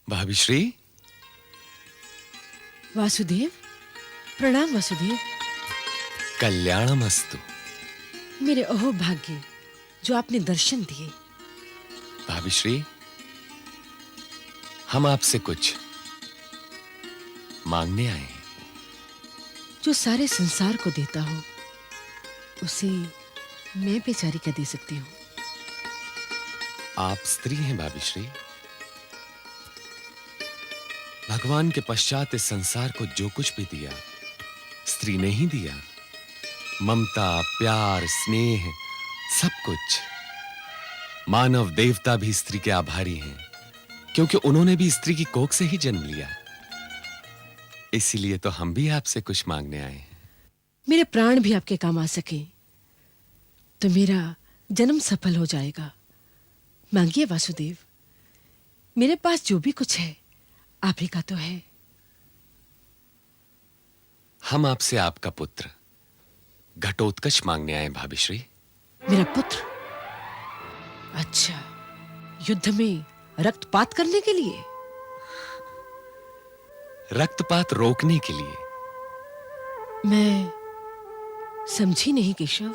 भाभी श्री। वासुदेव, प्रणाम वासुदेव। कल्याणमस्तु। मेरे अहो भाग्य जो आपने दर्शन दिए। भाभी श्री, हम आपसे कुछ मांगने आए हैं। जो सारे संसार को देता हो उसे मैं बेचारी क्या दे सकती हूँ। आप स्त्री हैं भाभी श्री। भगवान के पश्चात इस संसार को जो कुछ भी दिया स्त्री ने ही दिया। ममता, प्यार, स्नेह, सब कुछ। मानव देवता भी स्त्री के आभारी हैं, क्योंकि उन्होंने भी स्त्री की कोख से ही जन्म लिया। इसीलिए तो हम भी आपसे कुछ मांगने आए हैं। मेरे प्राण भी आपके काम आ सके तो मेरा जन्म सफल हो जाएगा। मांगिए वासुदेव, मेरे पास जो भी कुछ है आप ही का तो है। हम आपसे आपका पुत्र घटोत्कच मांगने आए भाभी श्री। मेरा पुत्र? अच्छा, युद्ध में रक्तपात करने के लिए? रक्तपात रोकने के लिए। मैं समझी नहीं केशव।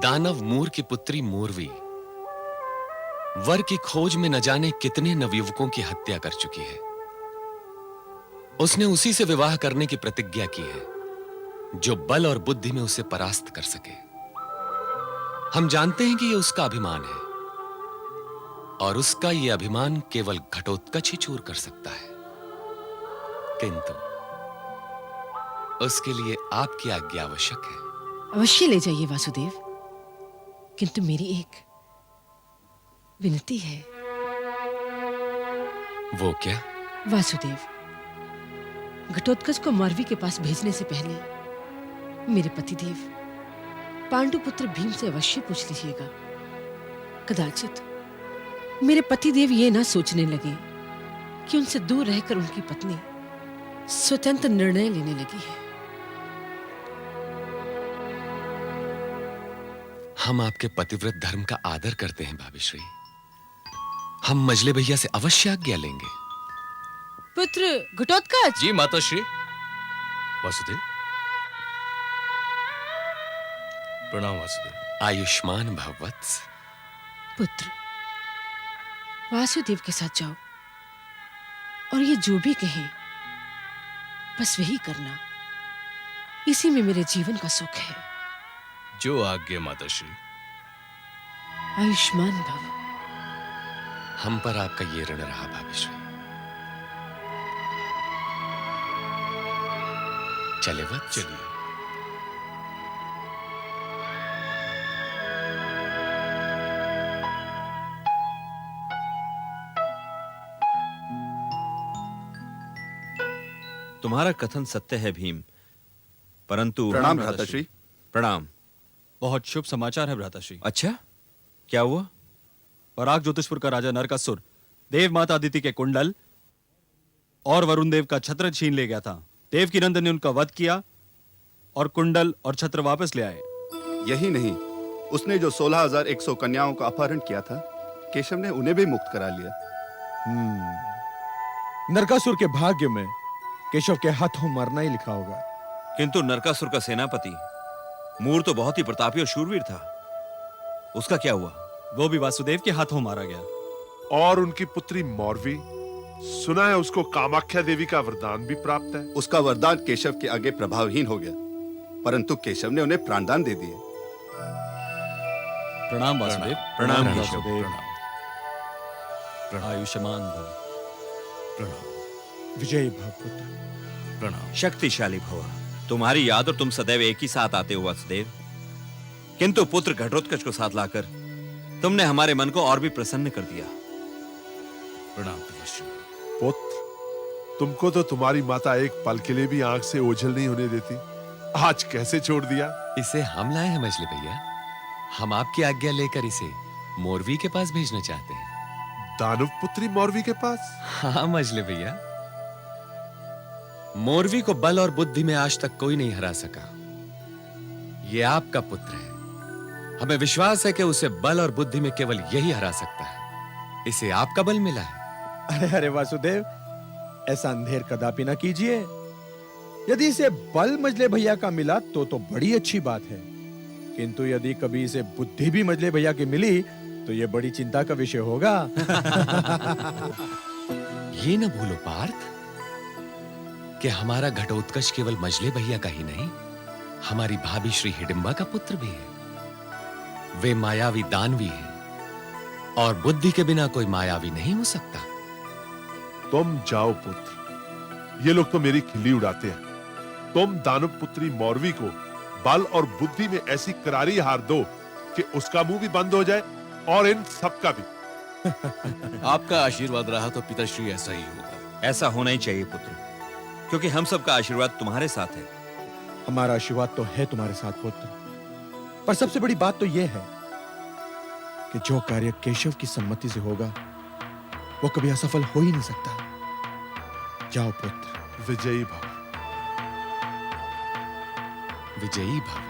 दानव मूर की पुत्री मोरवी वर की खोज में न जाने कितने नवयुवकों की हत्या कर चुकी है। उसने उसी से विवाह करने की प्रतिज्ञा की है जो बल और बुद्धि में उसे परास्त कर सके। हम जानते हैं कि यह उसका अभिमान है और उसका यह अभिमान केवल घटोत्कच ही चूर कर सकता है। किंतु उसके लिए आपकी आज्ञा आवश्यक है। अवश्य ले जाइए वासुदेव, किंतु मेरी एक विनती है। वो क्या? वासुदेव, घटोत्कच को मौरवी के पास भेजने से पहले मेरे पतिदेव पांडुपुत्र भीम से अवश्य पूछ लीजिएगा। कदाचित मेरे पतिदेव ये ना सोचने लगे कि उनसे दूर रहकर उनकी पत्नी स्वतंत्र निर्णय लेने लगी है। हम आपके पतिव्रत धर्म का आदर करते हैं भाभी श्री। हम मजले भैया से अवश्य आज्ञा लेंगे। पुत्र घटोत्कच। जी माताश्री। वासुदेव, प्रणाम वासुदेव। आयुष्मान भव वत्स। पुत्र, वासुदेव के साथ जाओ और ये जो भी कहें बस वही करना। इसी में मेरे जीवन का सुख है। जो आज्ञा माताश्री। आयुष्मान भव। हम पर आपका ये ऋण रहा भाभी श्री। चले वत्स। चलिए। तुम्हारा कथन सत्य है भीम, परंतु प्रणाम भ्राताश्री। प्रणाम। बहुत शुभ समाचार है भ्राताश्री। अच्छा, क्या हुआ? पराग ज्योतिषपुर का राजा नरकासुर देव माता अदिति के कुंडल और वरुण देव का छत्र छीन ले गया था। देव नंदन ने उनका वध किया और कुंडल और छत्र वापस ले आए। यही नहीं, उसने जो 16,100 कन्याओं का अपहरण किया था, केशव ने उन्हें भी मुक्त करा लिया। नरकासुर के भाग्य में केशव के हाथों मरना ही लिखा होगा। किंतु नरकासुर का सेनापति मूर तो बहुत ही प्रतापी और शूरवीर था। उसका क्या हुआ? वो भी वासुदेव के हाथों मारा गया। और उनकी पुत्री मौरवी, सुना है उसको कामाख्या देवी का वरदान भी प्राप्त है। उसका वरदान केशव के आगे प्रभावहीन हो गया, परंतु केशव ने उन्हें प्राणदान दे दिए। प्रणाम वासुदेव। प्रणाम केशव। वासुदेव। आयुष्मान भव। प्रणाम। विजयी भव पुत्र। प्रणाम। शक्तिशाली भव। तुम्हारी याद और तुम सदैव एक ही साथ आते हो वासुदेव। किंतु पुत्र घटोत्कच को साथ लाकर तुमने हमारे मन को और भी प्रसन्न कर दिया। प्रणाम पिताश्री। पुत्र, तुमको तो तुम्हारी माता एक पल के लिए भी आंख से ओझल नहीं होने देती। आज कैसे छोड़ दिया? इसे हम लाए हैं मजले भैया। हम आपकी आज्ञा लेकर इसे मोरवी के पास भेजना चाहते हैं। दानव पुत्री मौरवी के पास? हाँ मजले भैया। मोरवी को बल और बुद्धि में आज तक कोई नहीं हरा सका। ये आपका पुत्र है। हमें विश्वास है कि उसे बल और बुद्धि में केवल यही हरा सकता है। इसे आपका बल मिला है। अरे अरे वासुदेव, ऐसा अंधेर कदापि ना कीजिए। यदि इसे बल मजले भैया का मिला तो बड़ी अच्छी बात है, किंतु यदि कभी इसे बुद्धि भी मजले भैया की मिली तो यह बड़ी चिंता का विषय होगा। ये न भूलो पार्थ कि हमारा घटोत्कच केवल मजले भैया का ही नहीं, हमारी भाभी श्री हिडिंबा का पुत्र भी है। वे मायावी दानवी हैं और बुद्धि के बिना कोई मायावी नहीं हो सकता। तुम जाओ पुत्र, ये लोग तो मेरी खिल्ली उड़ाते हैं। तुम दानव पुत्री मौरवी को बल और बुद्धि में ऐसी करारी हार दो कि उसका मुंह भी बंद हो जाए और इन सबका भी। आपका आशीर्वाद रहा तो पिताश्री ऐसा ही होगा। ऐसा होना ही चाहिए पुत्र, क्योंकि हम सबका आशीर्वाद तुम्हारे साथ है। हमारा आशीर्वाद तो है तुम्हारे साथ पुत्र, पर सबसे बड़ी बात तो यह है कि जो कार्य केशव की सम्मति से होगा वो कभी असफल हो ही नहीं सकता। जाओ पुत्र। विजयी भव। विजयी भव।